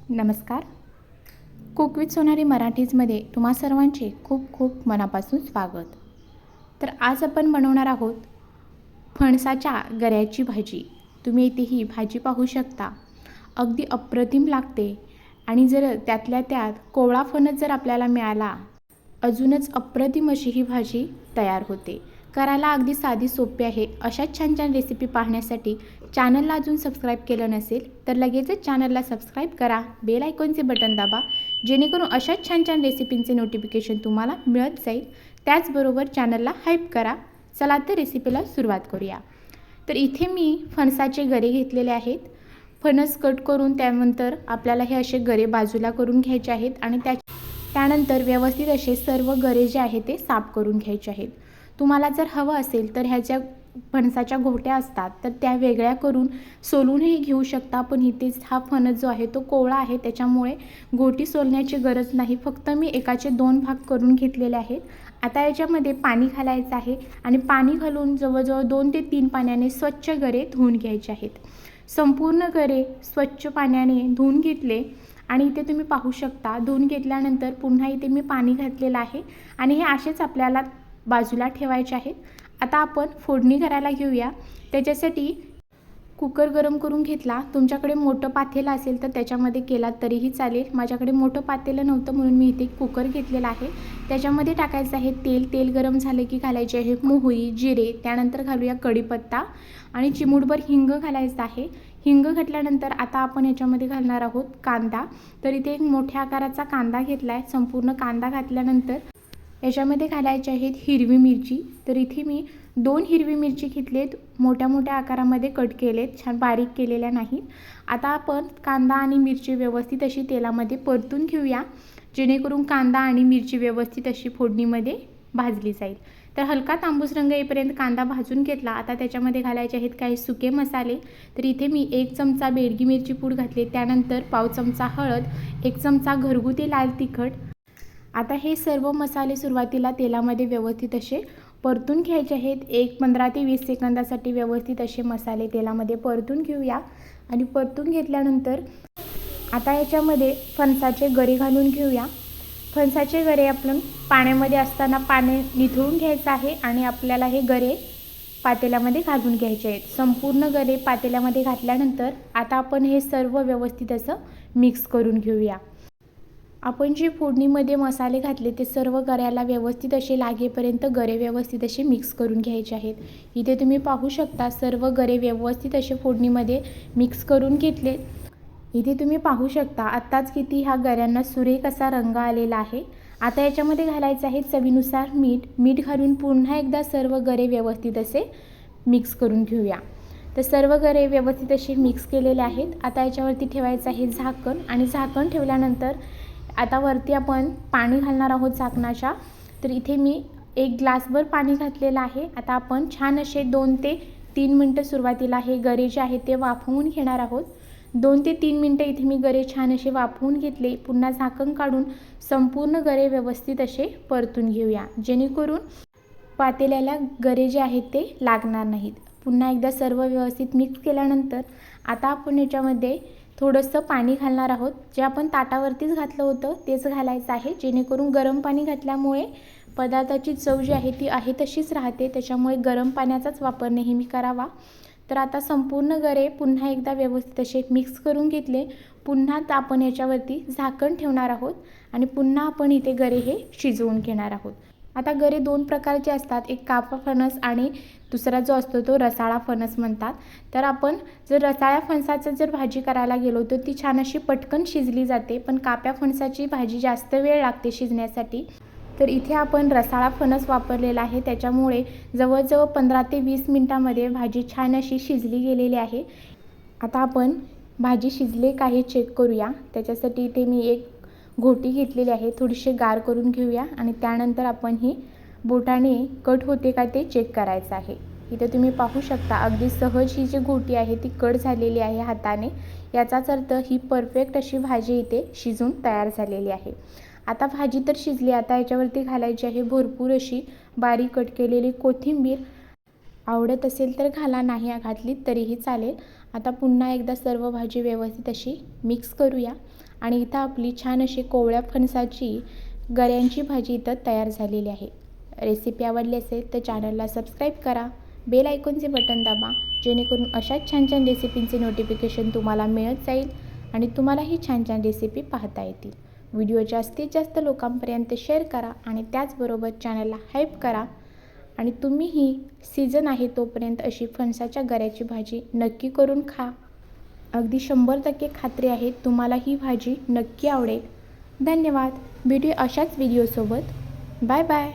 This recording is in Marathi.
नमस्कार. कुक विथ सोनाली मराठीजमध्ये तुम्हा सर्वांचे खूप खूप मनापासून स्वागत. तर आज आपण बनवणार आहोत फणसाच्या गऱ्याची भाजी. तुम्ही इथे ही भाजी पाहू शकता. अगदी अप्रतिम लागते आणि जर त्यातल्या त्यात कोवळा फणस जर आपल्याला मिळाला, अजूनच अप्रतिम अशी ही भाजी तयार होते. करायला अगदी साधी सोपी आहे. अशाच छान छान रेसिपी पाहण्यासाठी चॅनलला अजून सबस्क्राईब केलं नसेल तर लगेचच चॅनलला सबस्क्राईब करा, बेल आयकॉनचे बटन दाबा, जेणेकरून अशाच छान छान रेसिपींचे नोटिफिकेशन तुम्हाला मिळत जाईल. त्याचबरोबर चॅनलला हाईप करा. चला तर रेसिपीला सुरुवात करूया. तर इथे मी फणसाचे गरे घेतलेले आहेत. फणस कट करून त्यानंतर आपल्याला हे असे गरे बाजूला करून घ्यायचे आहेत आणि त्यानंतर व्यवस्थित असे सर्व गरे जे आहेत ते साफ करून घ्यायचे आहेत. तुम्हाला जर हवं असेल तर ह्याच्या फणसाच्या घोट्या असतात तर त्या वेगळ्या करून सोलूनही घेऊ शकता, पण इथेच हा फणस जो आहे तो कोवळा आहे, त्याच्यामुळे घोटी सोलण्याची गरज नाही. फक्त मी एकाचे 2 भाग करून घेतलेले आहेत. आता याच्यामध्ये पाणी घालायचं आहे आणि पाणी घालून जवळजवळ 2 ते 3 पाण्याने स्वच्छ गरे धुवून घ्यायचे आहेत. संपूर्ण गरे स्वच्छ पाण्याने धुवून घेतले आणि इथे तुम्ही पाहू शकता धुवून घेतल्यानंतर पुन्हा इथे मी पाणी घातलेलं आहे आणि हे असेच आपल्याला बाजूला ठेवायचे आहेत. आता आपण फोडणी करायला घेऊया. त्याच्यासाठी कुकर गरम करून घेतला. तुमच्याकडे मोठं पातेलं असेल तर त्याच्यामध्ये केलात तरीही चालेल. माझ्याकडे मोठं पातेलं नव्हतं म्हणून मी इथे कुकर घेतलेला आहे. त्याच्यामध्ये टाकायचं आहे तेल. तेल गरम झालं की घालायचे आहे मोहरी, जिरे, त्यानंतर घालूया कढीपत्ता आणि चिमूटभर हिंग घालायचं आहे. हिंग घातल्यानंतर आता आपण याच्यामध्ये घालणार आहोत कांदा. तर इथे एक मोठ्या आकाराचा कांदा घेतला आहे. संपूर्ण कांदा घातल्यानंतर याच्यामध्ये घालायची आहेत हिरवी मिरची. तर इथे मी 2 हिरवी मिरची घेतलेत, मोठ्या मोठ्या आकारामध्ये कट केलेत, छान बारीक केलेल्या नाहीत. आता आपण कांदा आणि मिरची व्यवस्थित अशी तेलामध्ये परतून घेऊया, जेणेकरून कांदा आणि मिरची व्यवस्थित अशी फोडणीमध्ये भाजली जाईल. तर हलका तांबूस रंग येईपर्यंत कांदा भाजून घेतला. आता त्याच्यामध्ये घालायचे आहेत काही सुके मसाले. तर इथे मी 1 चमचा बेडगी मिरची पूड घातली, त्यानंतर पाव चमचा हळद, 1 चमचा घरगुती लाल तिखट. आता हे सर्व मसाले सुरुवातीला तेलामध्ये व्यवस्थित असे परतून घ्यायचे आहेत. 15 ते 20 सेकंदासाठी व्यवस्थित असे मसाले तेलामध्ये परतून घेऊया आणि परतून घेतल्यानंतर आता याच्यामध्ये फणसाचे गरे घालून घेऊया. फणसाचे गरे आपण पाण्यामध्ये असताना पाणी निथळून घ्यायचं आहे आणि आपल्याला हे गरे पातेल्यामध्ये घालून घ्यायचे आहेत. संपूर्ण गरे पातेल्यामध्ये घातल्यानंतर आता आपण हे सर्व व्यवस्थित असं मिक्स करून घेऊया. आपण जे फोडणीमध्ये मसाले घातले ते सर्व गऱ्याला व्यवस्थित असे लागेपर्यंत गरे व्यवस्थित असे मिक्स करून घ्यायचे आहेत. इथे तुम्ही पाहू शकता सर्व गरे व्यवस्थित असे फोडणीमध्ये मिक्स करून घेतले. इथे तुम्ही पाहू शकता आत्ताच किती ह्या गऱ्यांना सुरेख असा रंग आलेला आहे. आता याच्यामध्ये घालायचं आहे चवीनुसार मीठ. मीठ घालून पुन्हा एकदा सर्व गरे व्यवस्थित असे मिक्स करून घेऊया. तर सर्व गरे व्यवस्थित असे मिक्स केलेले आहेत. आता याच्यावरती ठेवायचं आहे झाकण आणि झाकण ठेवल्यानंतर आता वरती आपण पाणी घालणार आहोत झाकणाच्या. तर इथे मी 1 ग्लासभर पाणी घातलेलं आहे. आता आपण छान असे 2 ते 3 मिनटं सुरुवातीला हे गरे जे आहेत ते वाफवून घेणार आहोत. 2 ते 3 मिनटं इथे मी गरे छान असे वाफवून घेतले. पुन्हा झाकण काढून संपूर्ण गरे व्यवस्थित असे परतून घेऊया, जेणेकरून पातेल्याला गरे जे आहेत ते लागणार नाहीत. पुन्हा एकदा सर्व व्यवस्थित मिक्स केल्यानंतर आता आपण याच्यामध्ये थोडंसं पाणी घालणार आहोत. जे आपण ताटावरतीच घातलं होतं तेच घालायचं आहे, जेणेकरून गरम पाणी घातल्यामुळे पदार्थाची चव जी आहे ती आहे तशीच राहते. त्याच्यामुळे गरम पाण्याचाच वापर नेहमी करावा. तर आता संपूर्ण गरे पुन्हा एकदा व्यवस्थित असे मिक्स करून घेतले. पुन्हा आपण याच्यावरती झाकण ठेवणार आहोत आणि पुन्हा आपण इथे गरे हे शिजवून घेणार आहोत. आता गरे 2 प्रकारचे असतात, एक कापा फणस आणि दुसरा जो असतो तो रसाळा फणस म्हणतात. तर आपण जर रसाळ्या फणसाचं जर भाजी करायला गेलो तर ती छान अशी पटकन शिजली जाते, पण काप्या फणसाची भाजी जास्त वेळ लागते शिजण्यासाठी. तर इथे आपण रसाळा फणस वापरलेला आहे, त्याच्यामुळे जवळजवळ 15 ते 20 मिनटामध्ये भाजी छान अशी शिजली गेलेली आहे. आता आपण भाजी शिजले का हे चेक करूया. त्याच्यासाठी इथे मी एक घोटी घेतलेली आहे, थोडीशी गार करून घेऊया आणि त्यानंतर आपण ही बोटाने कट होते का ते चेक करायचं आहे. इथे तुम्ही पाहू शकता अगदी सहज ही जी घोटी आहे ती कट झालेली आहे हाताने. याचाच अर्थ ही परफेक्ट अशी भाजी इथे शिजून तयार झालेली आहे. आता भाजी तर शिजली. आता याच्यावरती घालायची आहे भरपूर अशी बारीक कट केलेली कोथिंबीर. आवडत असेल तर घाला, नाही घातली तरीही चालेल. आता पुन्हा एकदा सर्व भाजी व्यवस्थित अशी मिक्स करूया आणि इथं आपली छान अशी कोवळ्या फणसाची गऱ्यांची भाजी इथं तयार झालेली आहे. रेसिपी आवडली असेल तर चॅनलला सबस्क्राईब करा, बेल आयकॉनचे बटन दाबा, जेणेकरून अशाच छान छान रेसिपींचे नोटिफिकेशन तुम्हाला मिळत जाईल आणि तुम्हालाही छान छान रेसिपी पाहता येतील. व्हिडिओ जास्तीत जास्त लोकांपर्यंत शेअर करा आणि त्याचबरोबर चॅनलला हाईप करा. आणि तुम्हीही सीझन आहे तोपर्यंत अशी फणसाच्या गऱ्याची भाजी नक्की करून खा. अगदी 100% खात्री आहे तुम्हाला ही भाजी नक्की आवडेल. धन्यवाद. भेटूया अशाच व्हिडिओसोबत. Bye bye.